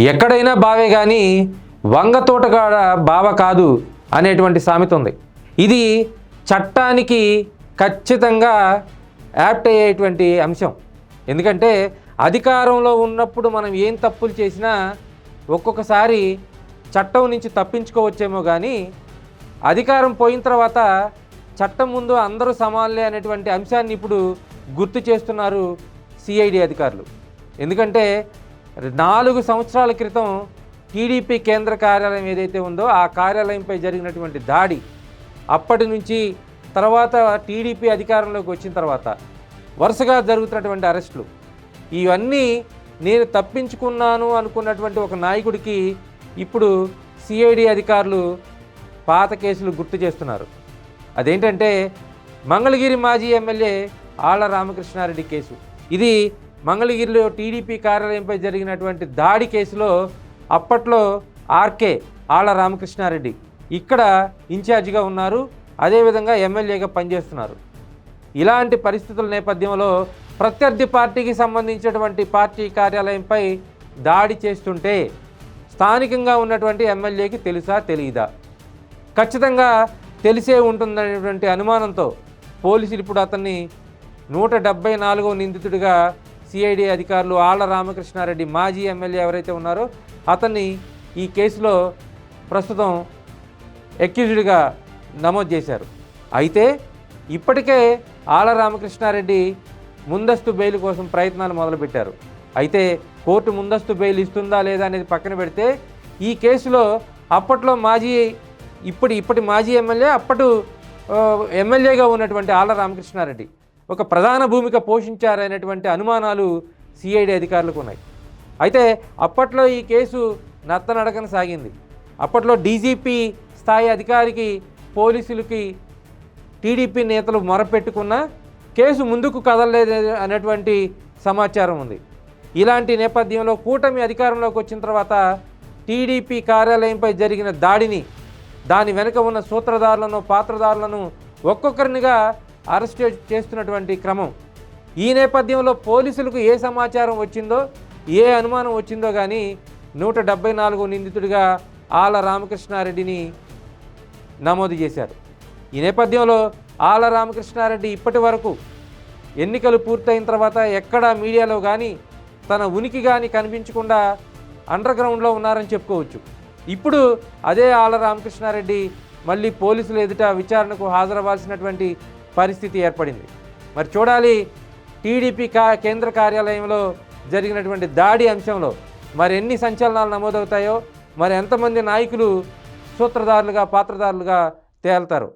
ఎక్కడైనా బావే కానీ వంగ తోటగాడ బావ కాదు అనేటువంటి సామెత ఉంది. ఇది చట్టానికి ఖచ్చితంగా యాప్ట్ అయ్యేటువంటి అంశం. ఎందుకంటే అధికారంలో ఉన్నప్పుడు మనం ఏం తప్పులు చేసినా ఒక్కొక్కసారి చట్టం నుంచి తప్పించుకోవచ్చేమో, కానీ అధికారం పోయిన తర్వాత చట్టం ముందు అందరూ సమానులే అనేటువంటి అంశాన్ని ఇప్పుడు గుర్తు చేస్తున్నారు సిఐడి అధికారులు. ఎందుకంటే 4 సంవత్సరాల క్రితం టీడీపీ కేంద్ర కార్యాలయం ఏదైతే ఉందో ఆ కార్యాలయంపై జరిగినటువంటి దాడి, అప్పటి నుంచి తర్వాత టీడీపీ అధికారంలోకి వచ్చిన తర్వాత వరుసగా జరుగుతున్నటువంటి అరెస్టులు, ఇవన్నీ నేను తప్పించుకున్నాను అనుకున్నటువంటి ఒక నాయకుడికి ఇప్పుడు సిఐడి అధికారులు పాత కేసులు గుర్తు చేస్తున్నారు. అదేంటంటే మంగళగిరి మాజీ ఎమ్మెల్యే ఆళ్ల రామకృష్ణారెడ్డి కేసు. ఇది మంగళగిరిలో టీడీపీ కార్యాలయంపై జరిగినటువంటి దాడి కేసులో అప్పట్లో ఆర్కే ఆళ్ల రామకృష్ణారెడ్డి ఇక్కడ ఇన్ఛార్జిగా ఉన్నారు, అదేవిధంగా ఎమ్మెల్యేగా పనిచేస్తున్నారు. ఇలాంటి పరిస్థితుల నేపథ్యంలో ప్రత్యర్థి పార్టీకి సంబంధించినటువంటి పార్టీ కార్యాలయంపై దాడి చేస్తుంటే స్థానికంగా ఉన్నటువంటి ఎమ్మెల్యేకి తెలుసా తెలియదా? ఖచ్చితంగా తెలిసే ఉంటుందనేటువంటి అనుమానంతో పోలీసులు ఇప్పుడు అతన్ని 174వ నిందితుడిగా సిఐడి అధికారులు ఆళ్ల రామకృష్ణారెడ్డి మాజీ ఎమ్మెల్యే ఎవరైతే ఉన్నారో అతన్ని ఈ కేసులో ప్రస్తుతం అక్యూజ్డ్గా నమోదు చేశారు. అయితే ఇప్పటికే ఆళ్ల రామకృష్ణారెడ్డి ముందస్తు బెయిల్ కోసం ప్రయత్నాలు మొదలుపెట్టారు. అయితే కోర్టు ముందస్తు బెయిల్ ఇస్తుందా లేదా అనేది పక్కన పెడితే ఈ కేసులో అప్పట్లో ఇప్పటి మాజీ ఎమ్మెల్యే అప్పటి ఎమ్మెల్యేగా ఉన్నటువంటి ఆళ్ల రామకృష్ణారెడ్డి ఒక ప్రధాన భూమిక పోషించారనేటువంటి అనుమానాలు సిఐడి అధికారులకు ఉన్నాయి. అయితే అప్పట్లో ఈ కేసు నత్తనడకన సాగింది. అప్పట్లో డీజీపీ స్థాయి అధికారికి పోలీసులకి టీడీపీ నేతలు మొరపెట్టుకున్న కేసు ముందుకు కదలలేదు అనేటువంటి సమాచారం ఉంది. ఇలాంటి నేపథ్యంలో కూటమి అధికారంలోకి వచ్చిన తర్వాత టీడీపీ కార్యాలయంపై జరిగిన దాడిని, దాని వెనుక ఉన్న సూత్రధారులను పాత్రధారులను ఒక్కొక్కరినిగా అరెస్ట్ చేస్తున్నటువంటి క్రమం. ఈ నేపథ్యంలో పోలీసులకు ఏ సమాచారం వచ్చిందో, ఏ అనుమానం వచ్చిందో కానీ 174వ నిందితుడిగా ఆళ్ల రామకృష్ణారెడ్డిని నమోదు చేశారు. ఈ నేపథ్యంలో ఆళ్ల రామకృష్ణారెడ్డి ఇప్పటి వరకు ఎన్నికలు పూర్తయిన తర్వాత ఎక్కడా మీడియాలో కానీ తన ఉనికి కానీ కనిపించకుండా అండర్ గ్రౌండ్లో ఉన్నారని చెప్పుకోవచ్చు. ఇప్పుడు అదే ఆళ్ల రామకృష్ణారెడ్డి మళ్ళీ పోలీసుల ఎదుట విచారణకు హాజరవ్వాల్సినటువంటి పరిస్థితి ఏర్పడింది. మరి చూడాలి టీడీపీ కేంద్ర కార్యాలయంలో జరిగినటువంటి దాడి అంశంలో మరి ఎన్ని సంచలనాలు నమోదవుతాయో, మరి ఎంతమంది నాయకులు సూత్రధారులుగా పాత్రధారులుగా తేల్తారు.